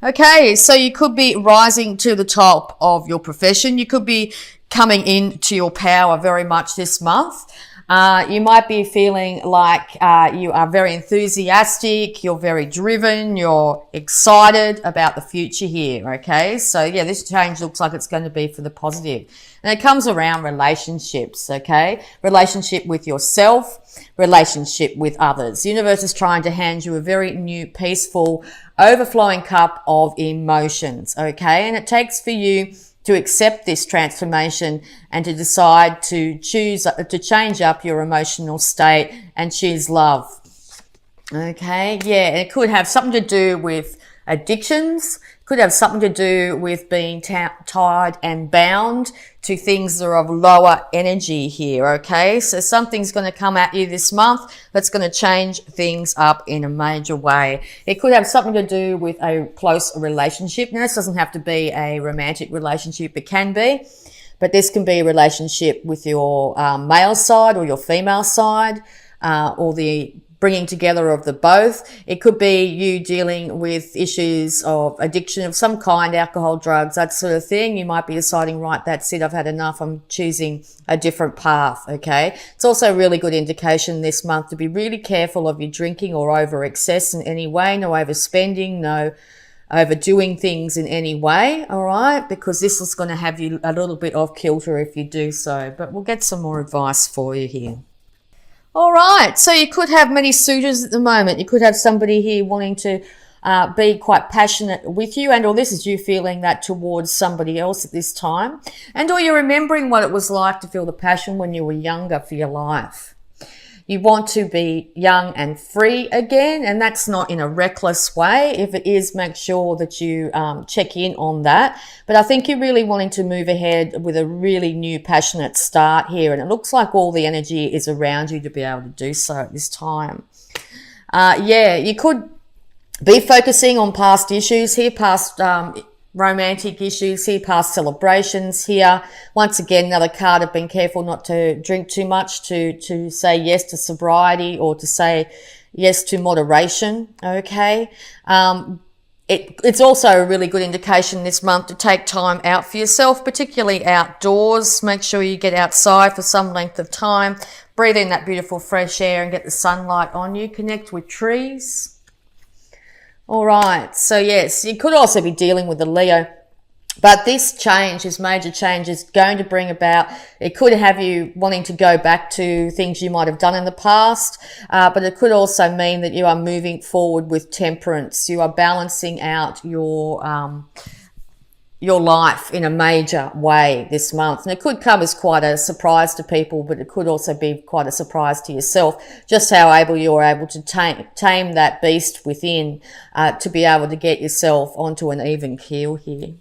Okay, so you could be rising to the top of your profession. You could be coming into your power very much this month. You might be feeling like you are very enthusiastic, you're very driven, you're excited about the future here, okay? So yeah, this change looks like it's going to be for the positive. And it comes around relationships, okay? Relationship with yourself, relationship with others. The universe is trying to hand you a very new, peaceful, overflowing cup of emotions, okay? And it takes for you to accept this transformation and to decide to choose to change up your emotional state and choose love. Okay, yeah, it could have something to do with addictions, could have something to do with being tied and bound to things that are of lower energy here, okay? So something's going to come at you this month that's going to change things up in a major way. It could have something to do with a close relationship. Now, this doesn't have to be a romantic relationship, it can be, but this can be a relationship with your male side or your female side, or the bringing together of the both. It could be you dealing with issues of addiction of some kind, alcohol, drugs, that sort of thing. You might be deciding, right, that's it, I've had enough, I'm choosing a different path, okay? It's also a really good indication this month to be really careful of your drinking or over excess in any way, no overspending, no overdoing things in any way, all right? Because this is going to have you a little bit off kilter if you do so. But we'll get some more advice for you here. All right, so you could have many suitors at the moment. You could have somebody here wanting to be quite passionate with you, and or this is you feeling that towards somebody else at this time, and or you're remembering what it was like to feel the passion when you were younger for your life. You want to be young and free again, and that's not in a reckless way. If it is, make sure that you check in on that. But I think you're really wanting to move ahead with a really new, passionate start here, and it looks like all the energy is around you to be able to do so at this time. Yeah, you could be focusing on past issues here, past romantic issues here, past celebrations here. Once again, another card of being careful not to drink too much, to say yes to sobriety or to say yes to moderation, okay? It's also a really good indication this month to take time out for yourself, particularly outdoors. Make sure you get outside for some length of time, breathe in that beautiful fresh air and get the sunlight on you, connect with trees. All right, so yes, you could also be dealing with a Leo, but this change, this major change is going to bring about, it could have you wanting to go back to things you might have done in the past, but it could also mean that you are moving forward with temperance. You are balancing out your life in a major way this month. And it could come as quite a surprise to people, but it could also be quite a surprise to yourself, just how able you're able to tame that beast within, to be able to get yourself onto an even keel here.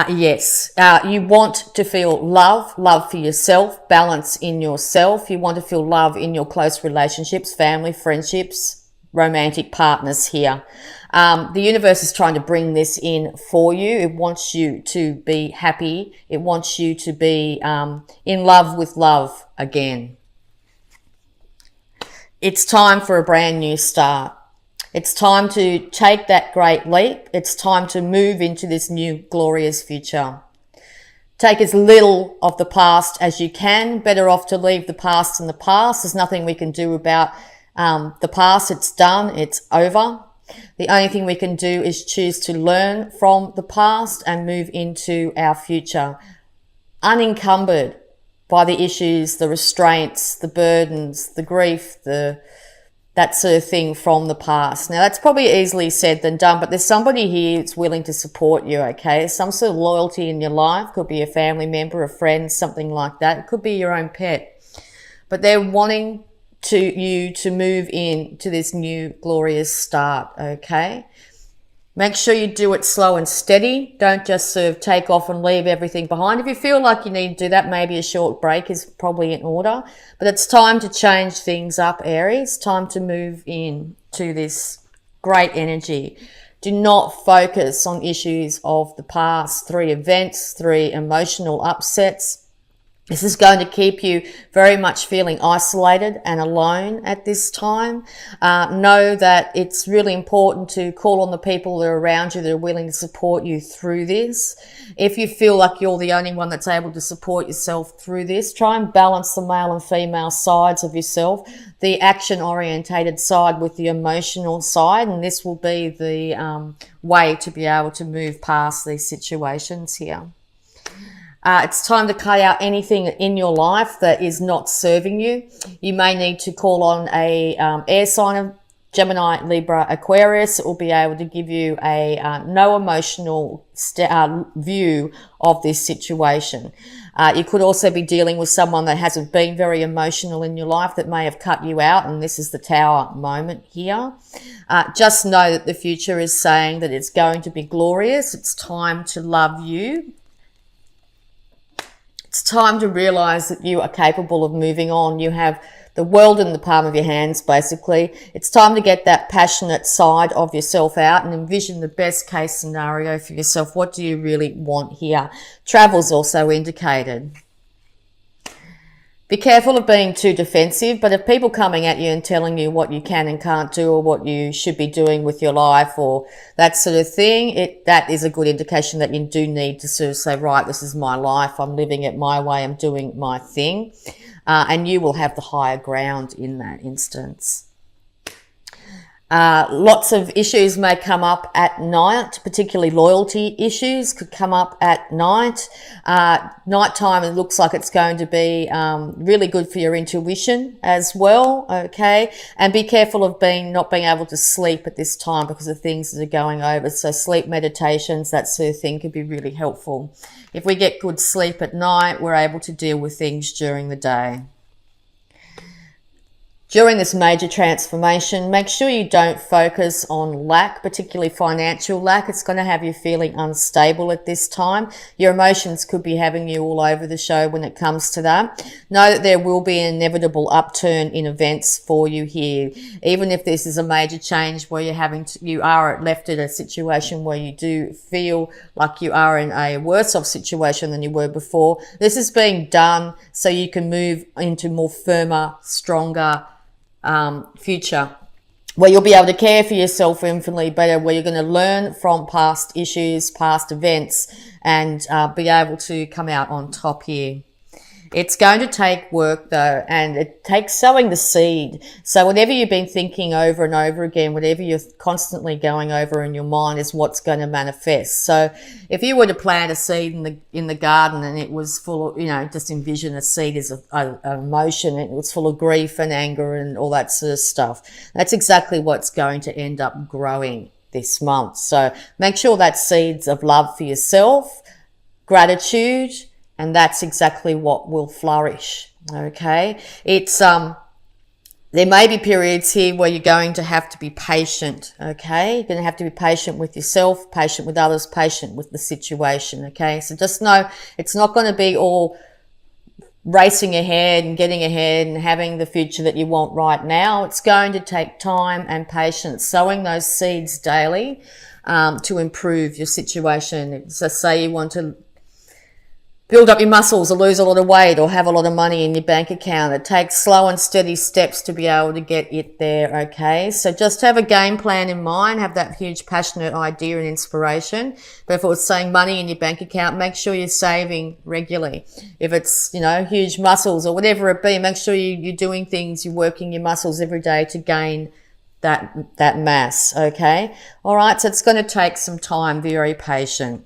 Yes, you want to feel love for yourself, balance in yourself. You want to feel love in your close relationships, family, friendships, romantic partners here. The universe is trying to bring this in for you. It wants you to be happy. It wants you to be in love with love again. It's time for a brand new start. It's time to take that great leap. It's time to move into this new glorious future. Take as little of the past as you can. Better off to leave the past in the past. There's nothing we can do about the past. It's done. It's over. The only thing we can do is choose to learn from the past and move into our future, unencumbered by the issues, the restraints, the burdens, the grief, that sort of thing from the past. Now, that's probably easily said than done, but there's somebody here that's willing to support you, okay? Some sort of loyalty in your life. Could be a family member, a friend, something like that. It could be your own pet. But they're wanting you to move in to this new glorious start, okay? Make sure you do it slow and steady. Don't just sort of take off and leave everything behind. If you feel like you need to do that, maybe a short break is probably in order. But it's time to change things up, Aries. Time to move in to this great energy. Do not focus on issues of the past, 3 events, 3 emotional upsets. This is going to keep you very much feeling isolated and alone at this time. Know that it's really important to call on the people that are around you that are willing to support you through this. If you feel like you're the only one that's able to support yourself through this, try and balance the male and female sides of yourself, the action-orientated side with the emotional side, and this will be the way to be able to move past these situations here. It's time to cut out anything in your life that is not serving you. You may need to call on a air sign of Gemini, Libra, Aquarius. It will be able to give you a no emotional view of this situation. You could also be dealing with someone that hasn't been very emotional in your life that may have cut you out, and this is the Tower moment here. Just know that the future is saying that it's going to be glorious. It's time to love you. It's time to realize that you are capable of moving on. You have the world in the palm of your hands, basically. It's time to get that passionate side of yourself out and envision the best case scenario for yourself. What do you really want here? Travel's also indicated. Be careful of being too defensive, but if people coming at you and telling you what you can and can't do or what you should be doing with your life or that sort of thing, that is a good indication that you do need to sort of say, right, this is my life, I'm living it my way, I'm doing my thing, and you will have the higher ground in that instance. Lots of issues may come up at night, particularly loyalty issues could come up at night. Nighttime, it looks like it's going to be really good for your intuition as well, okay? And be careful of not being able to sleep at this time because of things that are going over. So sleep meditations, that sort of thing could be really helpful. If we get good sleep at night, we're able to deal with things during the day. During this major transformation, make sure you don't focus on lack, particularly financial lack. It's going to have you feeling unstable at this time. Your emotions could be having you all over the show when it comes to that. Know that there will be an inevitable upturn in events for you here. Even if this is a major change where you are left in a situation where you do feel like you are in a worse off situation than you were before, this is being done so you can move into more firmer, stronger, future where you'll be able to care for yourself infinitely better, where you're going to learn from past issues, past events, and be able to come out on top here. It's going to take work though, and it takes sowing the seed. So whatever you've been thinking over and over again, whatever you're constantly going over in your mind is what's going to manifest. So if you were to plant a seed in the garden and it was full of, just envision a seed as an emotion, it was full of grief and anger and all that sort of stuff. That's exactly what's going to end up growing this month. So make sure that seeds of love for yourself, gratitude, and that's exactly what will flourish, okay? It's, there may be periods here where you're going to have to be patient, okay? You're going to have to be patient with yourself, patient with others, patient with the situation, okay? So just know it's not going to be all racing ahead and getting ahead and having the future that you want right now. It's going to take time and patience, sowing those seeds daily to improve your situation. So say you want to build up your muscles or lose a lot of weight or have a lot of money in your bank account. It takes slow and steady steps to be able to get it there, okay? So just have a game plan in mind, have that huge passionate idea and inspiration. But if it was saying money in your bank account, make sure you're saving regularly. If it's, huge muscles or whatever it be, make sure you're doing things, you're working your muscles every day to gain that mass, okay? All right, so it's going to take some time, very patient.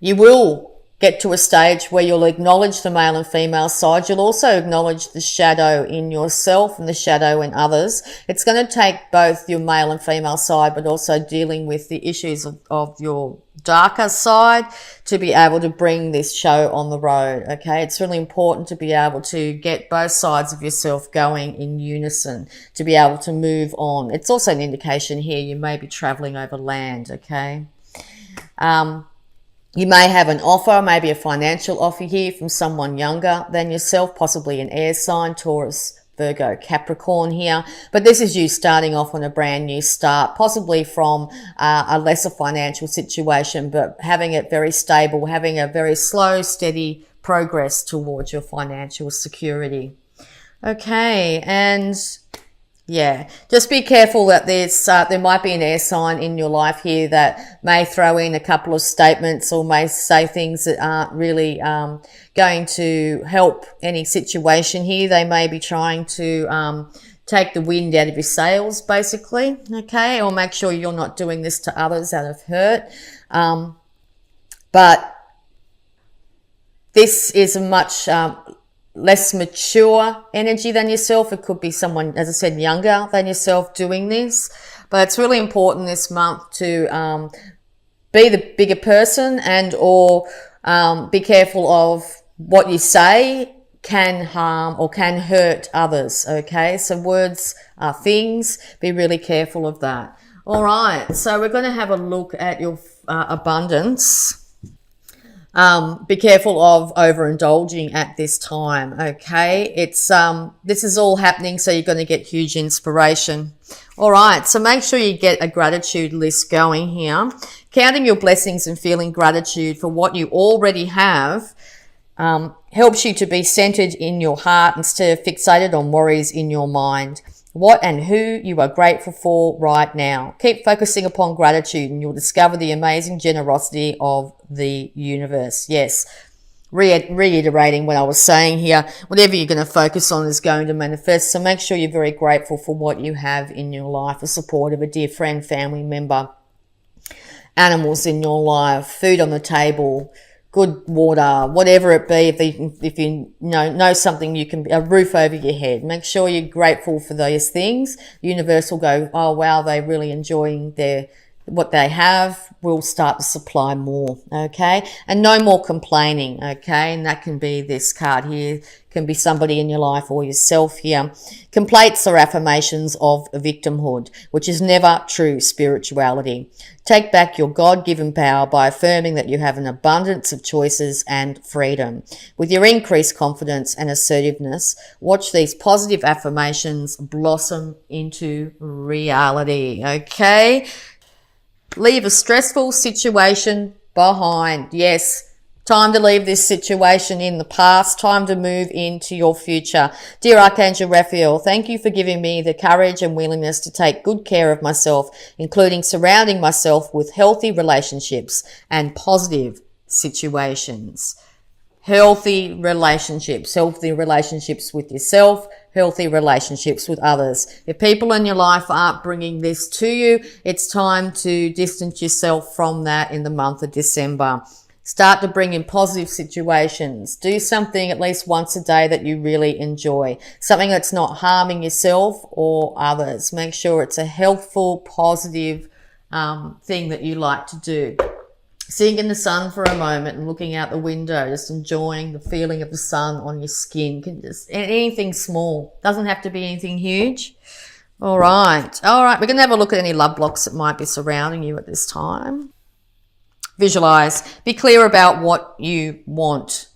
You will get to a stage where you'll acknowledge the male and female side. You'll also acknowledge the shadow in yourself and the shadow in others. It's going to take both your male and female side, but also dealing with the issues of your darker side to be able to bring this show on the road, okay? It's really important to be able to get both sides of yourself going in unison, to be able to move on. It's also an indication here you may be traveling over land, okay? You may have an offer, maybe a financial offer here from someone younger than yourself, possibly an air sign, Taurus, Virgo, Capricorn here. But this is you starting off on a brand new start, possibly from a lesser financial situation, but having it very stable, having a very slow, steady progress towards your financial security. Okay, and yeah, just be careful that there might be an air sign in your life here that may throw in a couple of statements or may say things that aren't really going to help any situation here. They may be trying to take the wind out of your sails, basically, okay? Or make sure you're not doing this to others out of hurt. But this is a much less mature energy than yourself. It could be someone, as I said, younger than yourself doing this. But it's really important this month to be the bigger person and or be careful of what you say can harm or can hurt others, okay? So words are things. Be really careful of that. All right, so we're going to have a look at your abundance. Be careful of overindulging at this time, okay? It's this is all happening, so you're going to get huge inspiration. All right, so make sure you get a gratitude list going here. Counting your blessings and feeling gratitude for what you already have helps you to be centered in your heart instead of fixated on worries in your mind. What and who you are grateful for right now. Keep focusing upon gratitude and you'll discover the amazing generosity of the universe. Yes, reiterating what I was saying here, whatever you're going to focus on is going to manifest. So make sure you're very grateful for what you have in your life, the support of a dear friend, family member, animals in your life, food on the table, good water, whatever it be. If you know something, you can, a roof over your head. Make sure you're grateful for those things. The universe will go, oh wow, they're really enjoying what they have. We'll start to supply more, okay? And no more complaining, okay? And that can be this card here, can be somebody in your life or yourself here. Complaints are affirmations of victimhood, which is never true spirituality. Take back your God-given power by affirming that you have an abundance of choices and freedom. With your increased confidence and assertiveness, watch these positive affirmations blossom into reality, okay? Leave a stressful situation behind. Yes, time to leave this situation in the past. Time to move into your future. Dear Archangel Raphael, thank you for giving me the courage and willingness to take good care of myself, including surrounding myself with healthy relationships and positive situations. Healthy relationships with yourself, healthy relationships with others. If people in your life aren't bringing this to you, it's time to distance yourself from that in the month of December. Start to bring in positive situations. Do something at least once a day that you really enjoy. Something that's not harming yourself or others. Make sure it's a healthful, positive thing that you like to do. Sitting in the sun for a moment and looking out the window, just enjoying the feeling of the sun on your skin. Can just anything small. Doesn't have to be anything huge. All right. We're going to have a look at any love blocks that might be surrounding you at this time. Visualize. Be clear about what you want.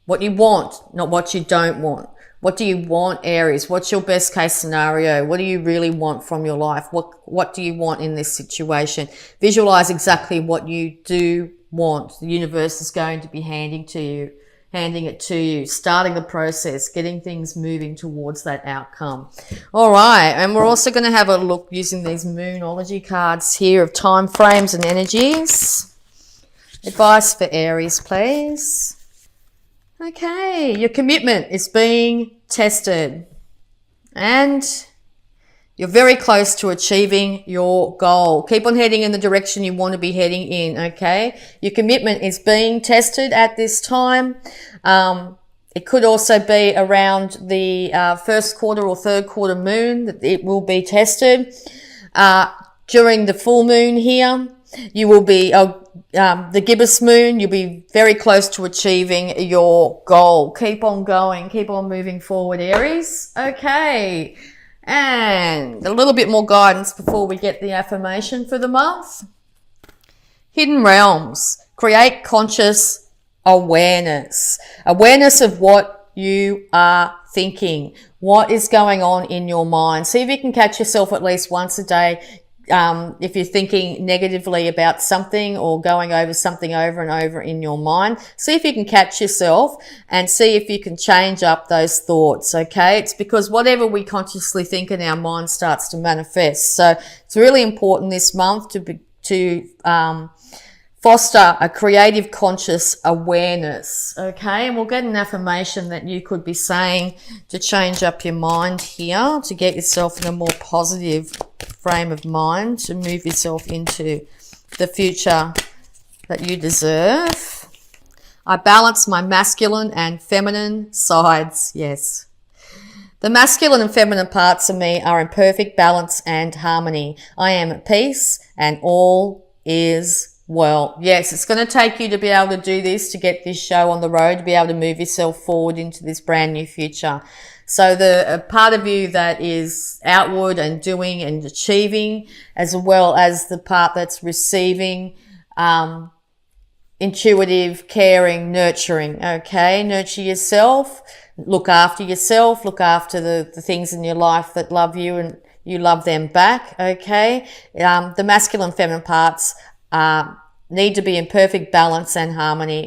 What you want, not what you don't want. What do you want, Aries? What's your best case scenario? What do you really want from your life? What do you want in this situation? Visualize exactly what you do want. The universe is going to be handing it to you, starting the process, getting things moving towards that outcome. All right, and we're also going to have a look using these Moonology cards here of time frames and energies. Advice for Aries, please. Okay, your commitment is being tested and you're very close to achieving your goal. Keep on heading in the direction you want to be heading in, okay? Your commitment is being tested at this time. It could also be around the first quarter or third quarter moon that it will be tested. During the full moon here, you will be, the gibbous moon, you'll be very close to achieving your goal. Keep on going, keep on moving forward, Aries. Okay. And a little bit more guidance before we get the affirmation for the month. Hidden realms. Create conscious awareness. Awareness of what you are thinking, what is going on in your mind. See if you can catch yourself at least once a day. If you're thinking negatively about something or going over something over and over in your mind, see if you can catch yourself and see if you can change up those thoughts. Okay. It's because whatever we consciously think in our mind starts to manifest. So it's really important this month to foster a creative conscious awareness. Okay. And we'll get an affirmation that you could be saying to change up your mind here, to get yourself in a more positive frame of mind, to move yourself into the future that you deserve. I balance my masculine and feminine sides. Yes. The masculine and feminine parts of me are in perfect balance and harmony. I am at peace and all is well. Yes, it's going to take you to be able to do this, to get this show on the road, to be able to move yourself forward into this brand new future. So the part of you that is outward and doing and achieving, as well as the part that's receiving, intuitive, caring, nurturing. Okay, nurture yourself, look after yourself, look after the things in your life that love you and you love them back. Okay, the masculine and feminine parts need to be in perfect balance and harmony.